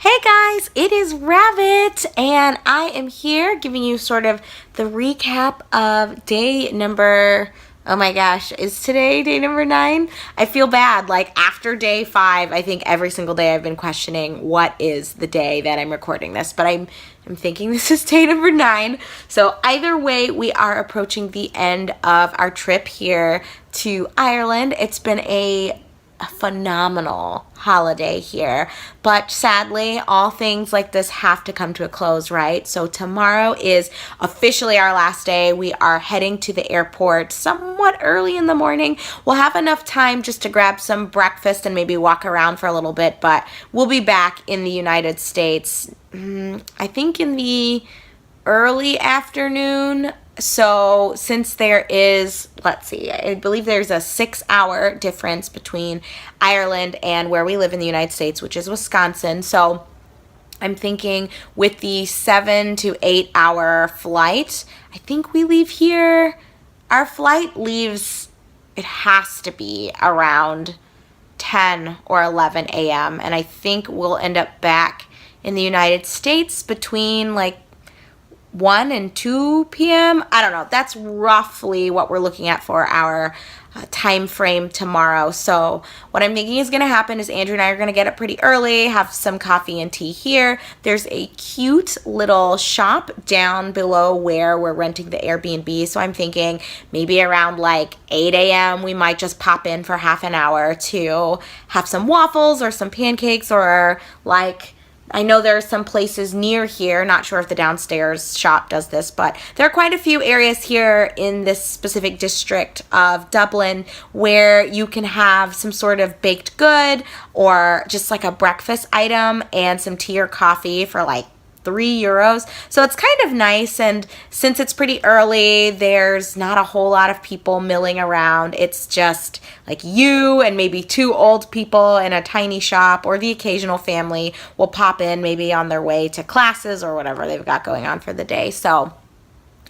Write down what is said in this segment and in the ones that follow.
Hey guys, it is Rabbit, and I am here giving you sort of the recap of day number. Oh my gosh, is today day number 9? I feel bad. Like after day 5, I think every single day I've been questioning what is the day that I'm recording this, but I'm thinking this is day number 9. So either way, we are approaching the end of our trip here to Ireland. It's been a phenomenal holiday here, but sadly all things like this have to come to a close, right? So tomorrow is officially our last day. We are heading to the airport somewhat early in the morning. We'll have enough time just to grab some breakfast and maybe walk around for a little bit, but we'll be back in the United States I think in the early afternoon. So since there is, let's see, I believe there's a 6-hour difference between Ireland and where we live in the United States, which is Wisconsin. So I'm thinking with the 7 to 8 hour flight, I think we leave here. Our flight leaves, it has to be around 10 or 11 a.m. And I think we'll end up back in the United States between like 1 and 2 p.m. I don't know. That's roughly what we're looking at for our time frame tomorrow. So what I'm thinking is going to happen is Andrew and I are going to get up pretty early, have some coffee and tea here. There's a cute little shop down below where we're renting the Airbnb. So I'm thinking maybe around like 8 a.m. we might just pop in for half an hour to have some waffles or some pancakes, or like, I know there are some places near here, not sure if the downstairs shop does this, but there are quite a few areas here in this specific district of Dublin where you can have some sort of baked good or just like a breakfast item and some tea or coffee for like €3. So it's kind of nice, and since it's pretty early, there's not a whole lot of people milling around. It's just like you and maybe 2 old people in a tiny shop, or the occasional family will pop in maybe on their way to classes or whatever they've got going on for the day. So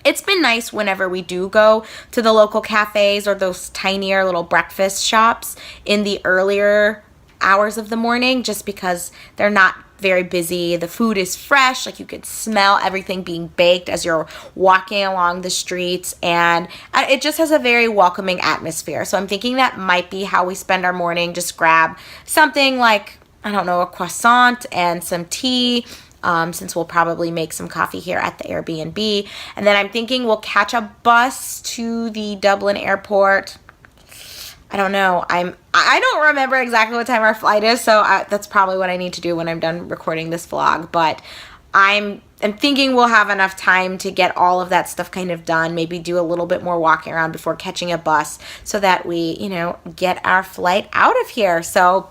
it's been nice whenever we do go to the local cafes or those tinier little breakfast shops in the earlier hours of the morning, just because they're not very busy. The food is fresh, like you could smell everything being baked as you're walking along the streets, and it just has a very welcoming atmosphere. So I'm thinking that might be how we spend our morning. Just grab something like, I don't know, a croissant and some tea, since we'll probably make some coffee here at the Airbnb. And then I'm thinking we'll catch a bus to the Dublin airport. I don't know. I don't remember exactly what time our flight is, so that's probably what I need to do when I'm done recording this vlog. But I'm thinking we'll have enough time to get all of that stuff kind of done, maybe do a little bit more walking around before catching a bus so that we, get our flight out of here. So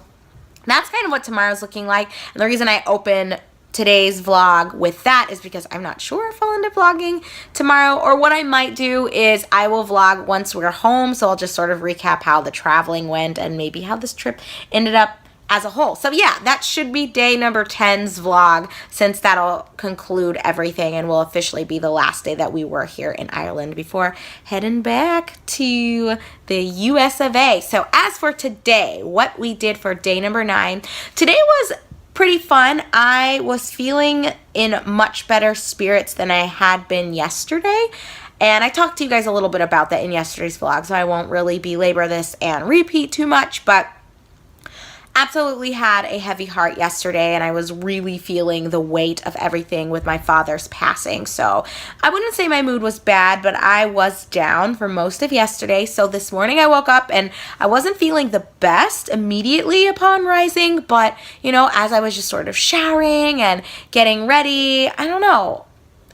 that's kind of what tomorrow's looking like. And the reason I open today's vlog with that is because I'm not sure if I'll end up vlogging tomorrow, or what I might do is I will vlog once we're home. So I'll just sort of recap how the traveling went and maybe how this trip ended up as a whole. So yeah, that should be day number 10's vlog, since that'll conclude everything and will officially be the last day that we were here in Ireland before heading back to the US of A. So as for today, what we did for day number 9, today was pretty fun. I was feeling in much better spirits than I had been yesterday, and I talked to you guys a little bit about that in yesterday's vlog, so I won't really belabor this and repeat too much, but absolutely had a heavy heart yesterday, and I was really feeling the weight of everything with my father's passing. So I wouldn't say my mood was bad, but I was down for most of yesterday. So this morning I woke up and I wasn't feeling the best immediately upon rising, but as I was just sort of showering and getting ready, I don't know,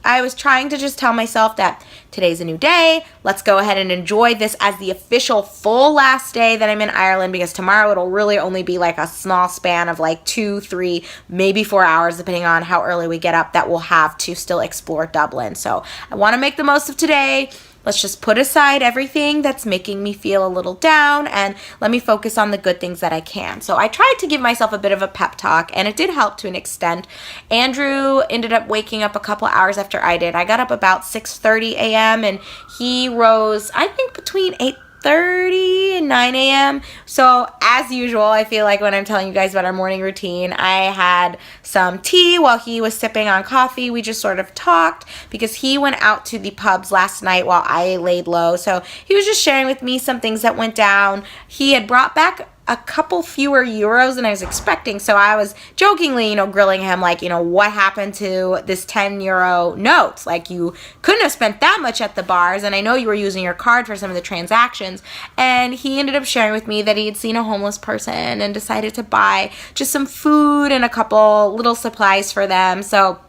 I was trying to just tell myself that today's a new day. Let's go ahead and enjoy this as the official full last day that I'm in Ireland, because tomorrow it'll really only be like a small span of like 2, 3, maybe 4 hours, depending on how early we get up, that we'll have to still explore Dublin. So I want to make the most of today. Let's just put aside everything that's making me feel a little down and let me focus on the good things that I can. So I tried to give myself a bit of a pep talk, and it did help to an extent. Andrew ended up waking up a couple hours after I did. I got up about 6:30 a.m. and he rose, I think, between 8:30 8:30 and 9 a.m. So as usual, I feel like when I'm telling you guys about our morning routine, I had some tea while he was sipping on coffee. We just sort of talked because he went out to the pubs last night while I laid low. So he was just sharing with me some things that went down. He had brought back a couple fewer euros than I was expecting. So I was jokingly, grilling him like, what happened to this 10 euro notes? Like, you couldn't have spent that much at the bars, and I know you were using your card for some of the transactions. And he ended up sharing with me that he had seen a homeless person and decided to buy just some food and a couple little supplies for them. So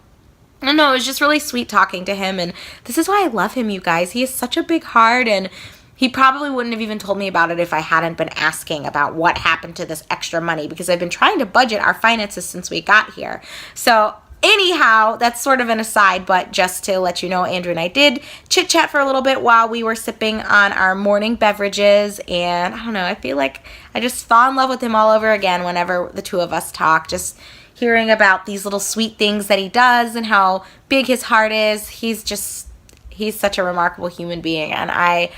I don't know, it was just really sweet talking to him, and this is why I love him, you guys. He has such a big heart, and he probably wouldn't have even told me about it if I hadn't been asking about what happened to this extra money, because I've been trying to budget our finances since we got here. So anyhow, that's sort of an aside, but just to let you know, Andrew and I did chit-chat for a little bit while we were sipping on our morning beverages, and I don't know, I feel like I just fall in love with him all over again whenever the two of us talk, just hearing about these little sweet things that he does and how big his heart is. He's such a remarkable human being, and I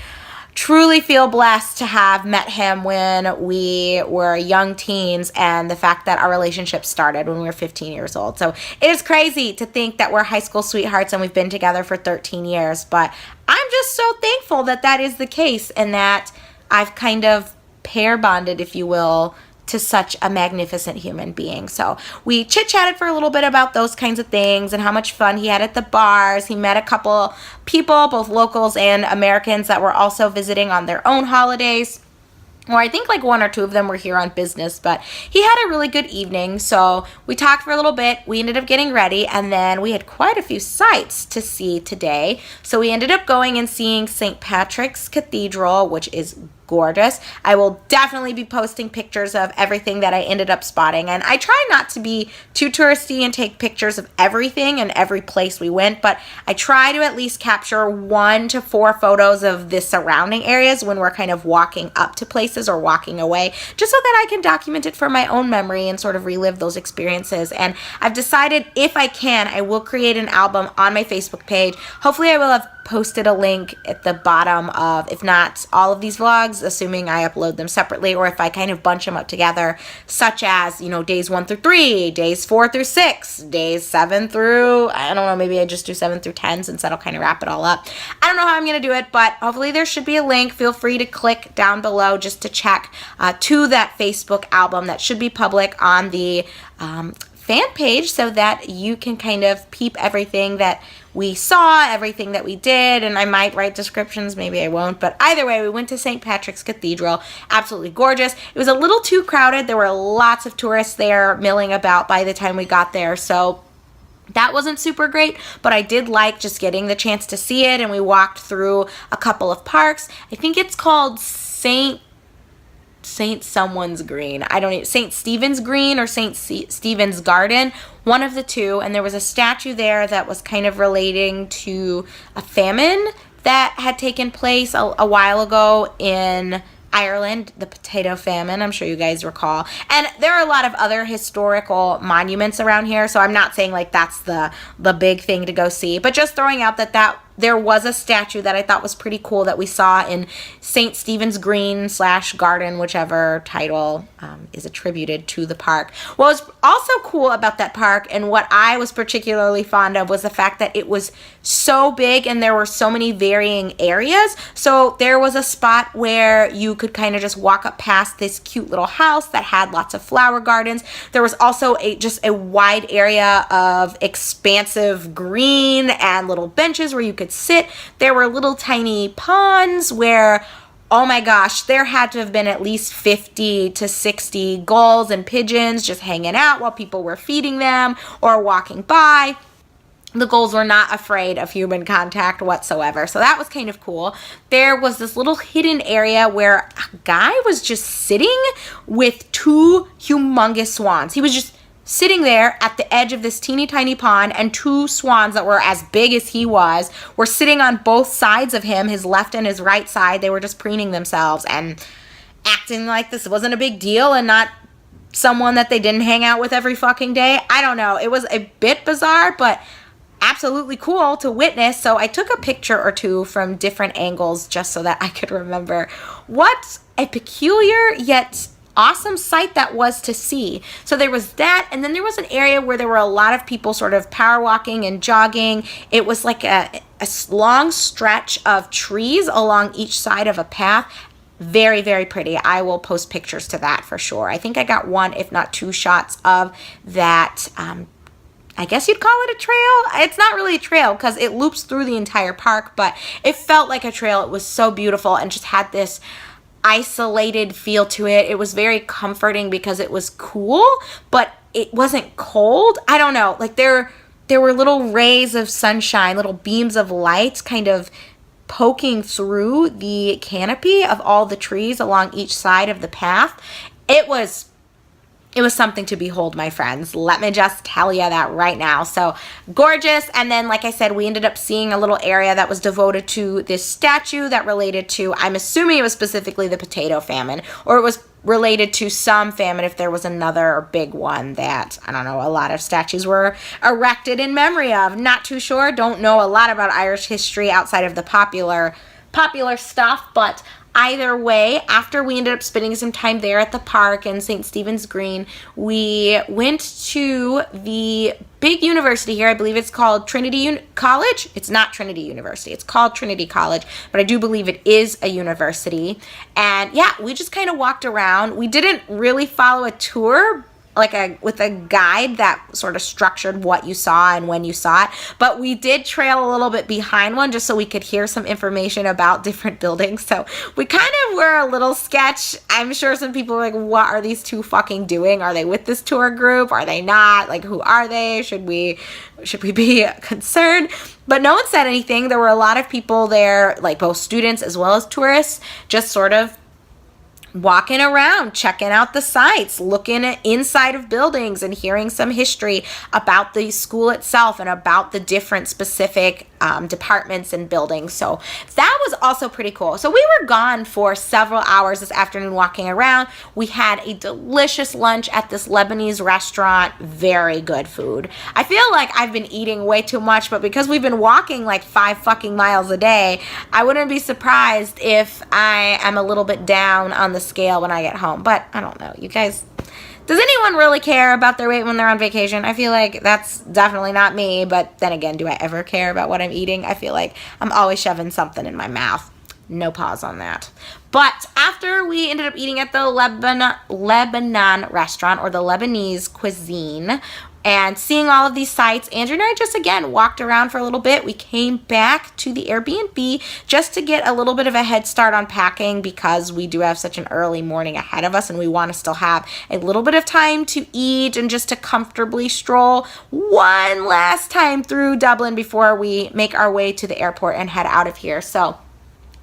truly feel blessed to have met him when we were young teens, and the fact that our relationship started when we were 15 years old. So it is crazy to think that we're high school sweethearts and we've been together for 13 years, but I'm just so thankful that that is the case and that I've kind of pair bonded, if you will, to such a magnificent human being. So we chit-chatted for a little bit about those kinds of things and how much fun he had at the bars. He met a couple people, both locals and Americans, that were also visiting on their own holidays. Well, I think like one or two of them were here on business, but he had a really good evening. So we talked for a little bit. We ended up getting ready, and then we had quite a few sights to see today. So we ended up going and seeing St. Patrick's Cathedral, which is gorgeous. I will definitely be posting pictures of everything that I ended up spotting, and I try not to be too touristy and take pictures of everything and every place we went, but I try to at least capture 1 to 4 photos of the surrounding areas when we're kind of walking up to places or walking away, just so that I can document it for my own memory and sort of relive those experiences. And I've decided, if I can, I will create an album on my Facebook page. Hopefully I will have posted a link at the bottom of, if not all of these vlogs, assuming I upload them separately, or if I kind of bunch them up together, such as, days 1 through 3, days 4 through 6, days 7 through, I don't know, maybe I just do 7 through 10, since that'll kind of wrap it all up. I don't know how I'm going to do it, but hopefully there should be a link. Feel free to click down below just to check to that Facebook album that should be public on the fan page, so that you can kind of peep everything that we saw, everything that we did, and I might write descriptions, maybe I won't, but either way, we went to St. Patrick's Cathedral. Absolutely gorgeous. It was a little too crowded. There were lots of tourists there milling about by the time we got there, so that wasn't super great, but I did like just getting the chance to see it, and we walked through a couple of parks. I think it's called St. Someone's Green. I don't know, St. Stephen's Green or St. Stephen's Garden, one of the two, and there was a statue there that was kind of relating to a famine that had taken place a while ago in Ireland, the potato famine, I'm sure you guys recall. And there are a lot of other historical monuments around here, so I'm not saying like that's the big thing to go see, but just throwing out that there was a statue that I thought was pretty cool that we saw in St. Stephen's Green / Garden, whichever title is attributed to the park. What was also cool about that park, and what I was particularly fond of, was the fact that it was so big and there were so many varying areas. So there was a spot where you could kind of just walk up past this cute little house that had lots of flower gardens. There was also just a wide area of expansive green and little benches where you could sit. There were little tiny ponds where, oh my gosh, there had to have been at least 50 to 60 gulls and pigeons just hanging out while people were feeding them or walking by. The gulls were not afraid of human contact whatsoever, so that was kind of cool. There was this little hidden area where a guy was just sitting with 2 humongous swans. He was just sitting there at the edge of this teeny tiny pond, and 2 swans that were as big as he were sitting on both sides of him, his left and his right side. They were just preening themselves and acting like this wasn't a big deal and not someone that they didn't hang out with every fucking day. I don't know. It was a bit bizarre, but absolutely cool to witness. So I took a picture or two from different angles just so that I could remember what a peculiar yet awesome sight that was to see. So there was that, and then there was an area where there were a lot of people sort of power walking and jogging. It was like a long stretch of trees along each side of a path. Very, very pretty. I will post pictures to that for sure. I think I got one, if not two shots of that. I guess you'd call it a trail. It's not really a trail because it loops through the entire park, but it felt like a trail. It was so beautiful and just had this isolated feel to it. It was very comforting because it was cool, but it wasn't cold. I don't know. Like there were little rays of sunshine, little beams of light kind of poking through the canopy of all the trees along each side of the path. It was something to behold, my friends. Let me just tell you that right now. So gorgeous. And then, like I said, we ended up seeing a little area that was devoted to this statue that related to, I'm assuming it was specifically the potato famine, or it was related to some famine if there was another big one that, I don't know, a lot of statues were erected in memory of. Not too sure. Don't know a lot about Irish history outside of the popular stuff, but either way, after we ended up spending some time there at the park in St. Stephen's Green, we went to the big university here. I believe it's called Trinity College. It's not Trinity University. It's called Trinity College, but I do believe it is a university. And yeah, we just kind of walked around. We didn't really follow a tour with a guide that sort of structured what you saw and when you saw it, but we did trail a little bit behind one just so we could hear some information about different buildings. So we kind of were a little sketch. I'm sure some people were like, what are these two fucking doing? Are they with this tour group? Are they not? Like, who are they? Should we be concerned? But no one said anything. There were a lot of people there, like both students as well as tourists, just sort of walking around, checking out the sites, looking at inside of buildings and hearing some history about the school itself and about the different specific departments and buildings. So that was also pretty cool. So we were gone for several hours this afternoon walking around. We had a delicious lunch at this Lebanese restaurant. Very good food. I feel like I've been eating way too much, but because we've been walking like 5 fucking miles a day, I wouldn't be surprised if I am a little bit down on the scale when I get home. But I don't know, you guys, does anyone really care about their weight when they're on vacation? I feel like that's definitely not me, but then again, do I ever care about what I'm eating? I feel like I'm always shoving something in my mouth. No pause on that. But after we ended up eating at the Lebanon restaurant, or the Lebanese cuisine, and seeing all of these sites, Andrew and I just, again, walked around for a little bit. We came back to the Airbnb just to get a little bit of a head start on packing because we do have such an early morning ahead of us and we want to still have a little bit of time to eat and just to comfortably stroll one last time through Dublin before we make our way to the airport and head out of here. So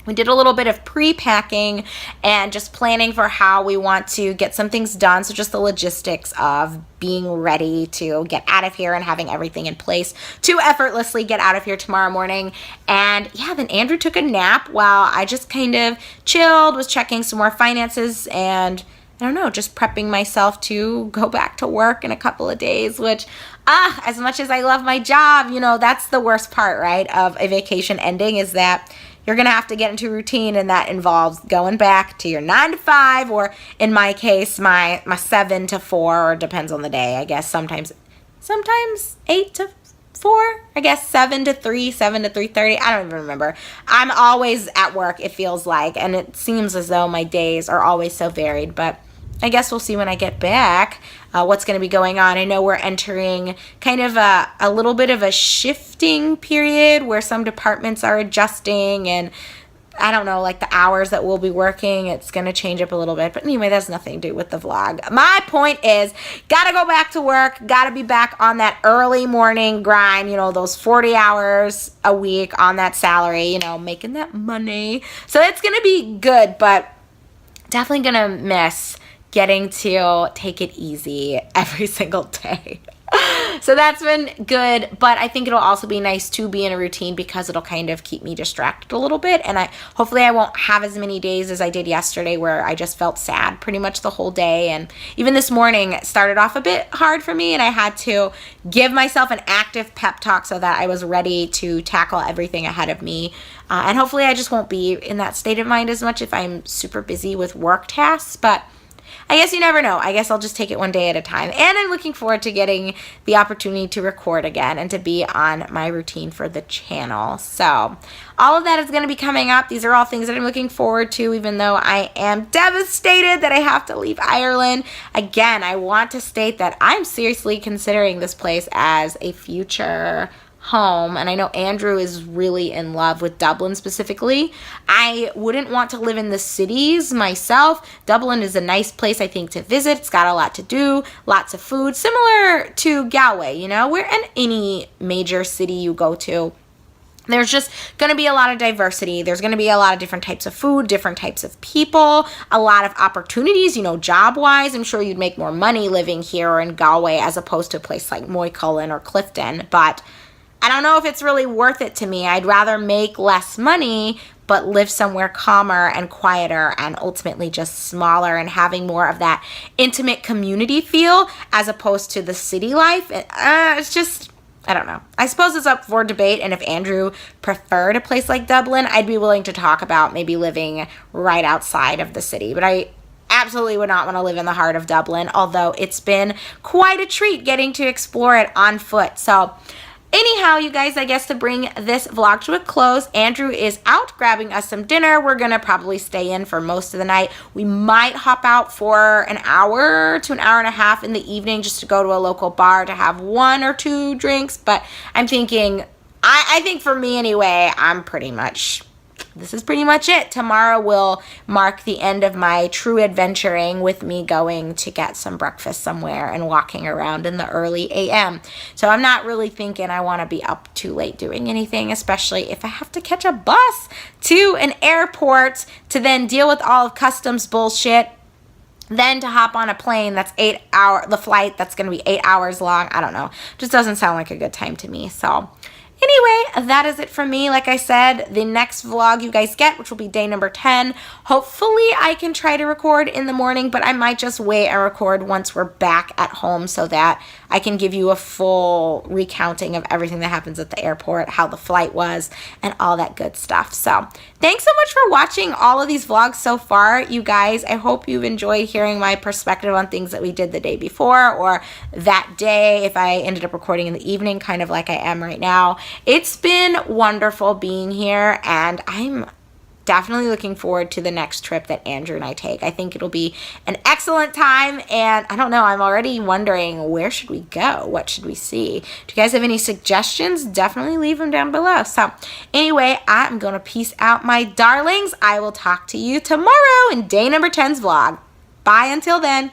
we did a little bit of pre-packing and just planning for how we want to get some things done. So just the logistics of being ready to get out of here and having everything in place to effortlessly get out of here tomorrow morning. And yeah, then Andrew took a nap while I just kind of chilled, was checking some more finances, and I don't know, just prepping myself to go back to work in a couple of days, which, as much as I love my job, you know, that's the worst part, right, of a vacation ending, is that you're going to have to get into routine, and that involves going back to your 9 to 5, or in my case, my 7 to 4, or depends on the day, I guess. Sometimes 8 to 4, I guess 7 to 3, 7 to 3:30. I don't even remember. I'm always at work, it feels like, and it seems as though my days are always so varied, but I guess we'll see when I get back what's going to be going on. I know we're entering kind of a little bit of a shifting period where some departments are adjusting, and I don't know, like the hours that we'll be working, it's going to change up a little bit. But anyway, that's nothing to do with the vlog. My point is, got to go back to work, got to be back on that early morning grind, you know, those 40 hours a week on that salary, you know, making that money. So it's going to be good, but definitely going to miss getting to take it easy every single day. So that's been good, but I think it'll also be nice to be in a routine because it'll kind of keep me distracted a little bit, and hopefully I won't have as many days as I did yesterday where I just felt sad pretty much the whole day. And even this morning it started off a bit hard for me, and I had to give myself an active pep talk so that I was ready to tackle everything ahead of me. And hopefully I just won't be in that state of mind as much if I'm super busy with work tasks, but I guess you never know. I guess I'll just take it one day at a time. And I'm looking forward to getting the opportunity to record again and to be on my routine for the channel. So all of that is going to be coming up. These are all things that I'm looking forward to, even though I am devastated that I have to leave Ireland. Again, I want to state that I'm seriously considering this place as a future home, and I know Andrew is really in love with Dublin specifically. I wouldn't want to live in the cities myself. Dublin is a nice place, I think, to visit. It's got a lot to do, lots of food, similar to Galway, you know, where in any major city you go to, there's just going to be a lot of diversity. There's going to be a lot of different types of food, different types of people, a lot of opportunities, you know, job-wise. I'm sure you'd make more money living here or in Galway as opposed to a place like Moycullen or Clifton, but I don't know if it's really worth it to me. I'd rather make less money but live somewhere calmer and quieter and ultimately just smaller and having more of that intimate community feel as opposed to the city life. It's just, I don't know. I suppose it's up for debate, and if Andrew preferred a place like Dublin, I'd be willing to talk about maybe living right outside of the city. But I absolutely would not want to live in the heart of Dublin, although it's been quite a treat getting to explore it on foot. So anyhow, you guys, I guess to bring this vlog to a close, Andrew is out grabbing us some dinner. We're going to probably stay in for most of the night. We might hop out for an hour to an hour and a half in the evening just to go to a local bar to have 1 or 2 drinks. But I'm thinking, I think for me anyway, this is pretty much it. Tomorrow will mark the end of my true adventuring with me going to get some breakfast somewhere and walking around in the early AM. So I'm not really thinking I want to be up too late doing anything, especially if I have to catch a bus to an airport to then deal with all of customs bullshit, then to hop on a plane that's the flight that's going to be 8 hours long. I don't know. Just doesn't sound like a good time to me. So anyway, that is it from me. Like I said, the next vlog you guys get, which will be day number 10, hopefully I can try to record in the morning, but I might just wait and record once we're back at home so that I can give you a full recounting of everything that happens at the airport, how the flight was, and all that good stuff. So thanks so much for watching all of these vlogs so far, you guys. I hope you've enjoyed hearing my perspective on things that we did the day before or that day if I ended up recording in the evening, kind of like I am right now. It's been wonderful being here, and I'm definitely looking forward to the next trip that Andrew and I take. I think it'll be an excellent time, and I don't know, I'm already wondering, where should we go? What should we see? Do you guys have any suggestions? Definitely leave them down below. So anyway, I'm going to peace out, my darlings. I will talk to you tomorrow in day number 10's vlog. Bye until then.